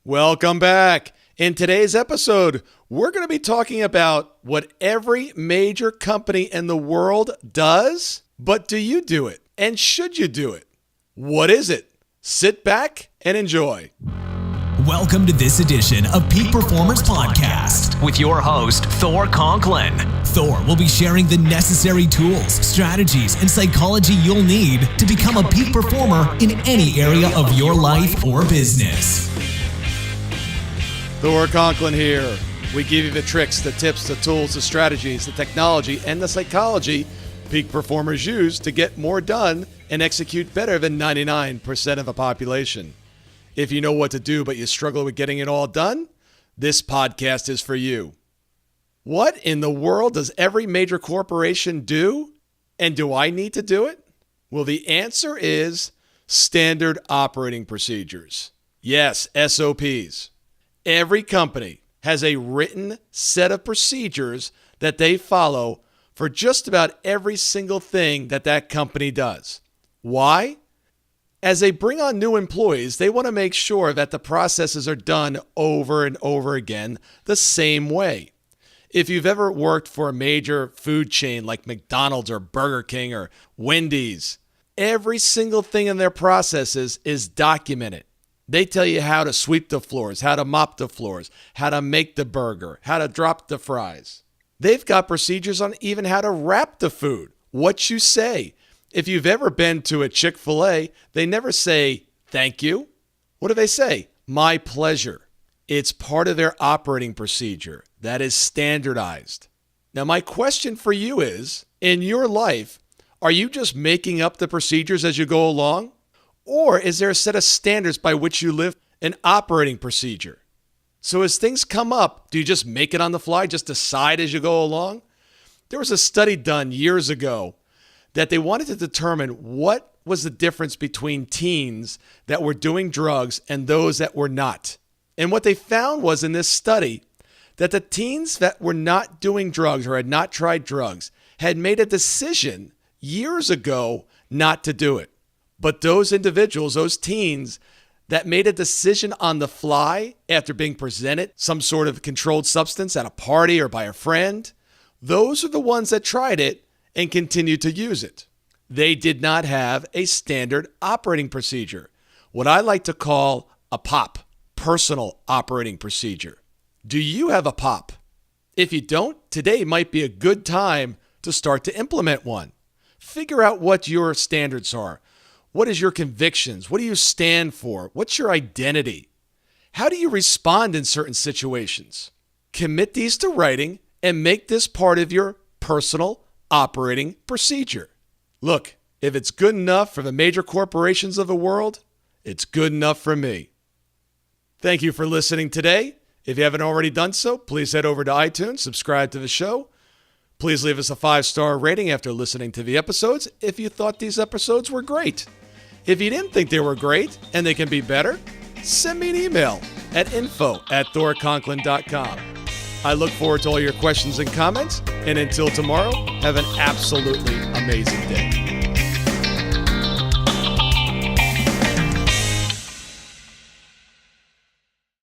Welcome back. In today's episode, we're going to be talking about what every major company in the world does, but do you do it? And should you do it? What is it? Sit back and enjoy. Welcome to this edition of Peak Performance Podcast with your host, Thor Conklin. Thor will be sharing the necessary tools, strategies, and psychology you'll need to become a peak performer in any area of your life or business. Thor Conklin here. We give you the tricks, the tips, the tools, the strategies, the technology, and the psychology peak performers use to get more done and execute better than 99% of the population. If you know what to do but you struggle with getting it all done, this podcast is for you. What in the world does every major corporation do? And do I need to do it? Well, the answer is standard operating procedures. Yes, SOPs. Every company has a written set of procedures that they follow for just about every single thing that company does. Why? As they bring on new employees, they want to make sure that the processes are done over and over again the same way. If you've ever worked for a major food chain like McDonald's or Burger King or Wendy's, every single thing in their processes is documented. They tell you how to sweep the floors, how to mop the floors, how to make the burger, how to drop the fries. They've got procedures on even how to wrap the food, what you say. If you've ever been to a Chick-fil-A, they never say, thank you. What do they say? My pleasure. It's part of their operating procedure that is standardized. Now, my question for you is, in your life, are you just making up the procedures as you go along? Or is there a set of standards by which you live, an operating procedure? So as things come up, do you just make it on the fly, just decide as you go along? There was a study done years ago that they wanted to determine what was the difference between teens that were doing drugs and those that were not. And what they found was in this study that the teens that were not doing drugs or had not tried drugs had made a decision years ago not to do it. But those individuals, those teens that made a decision on the fly after being presented some sort of controlled substance at a party or by a friend, those are the ones that tried it and continued to use it. They did not have a standard operating procedure, what I like to call a POP, personal operating procedure. Do you have a POP? If you don't, today might be a good time to start to implement one. Figure out what your standards are. What is your convictions? What do you stand for? What's your identity? How do you respond in certain situations? Commit these to writing and make this part of your personal operating procedure. Look, if it's good enough for the major corporations of the world, it's good enough for me. Thank you for listening today. If you haven't already done so, please head over to iTunes, subscribe to the show. Please leave us a 5-star rating after listening to the episodes if you thought these episodes were great. If you didn't think they were great and they can be better, send me an email at info@thorconklin.com. I look forward to all your questions and comments, and until tomorrow, have an absolutely amazing day.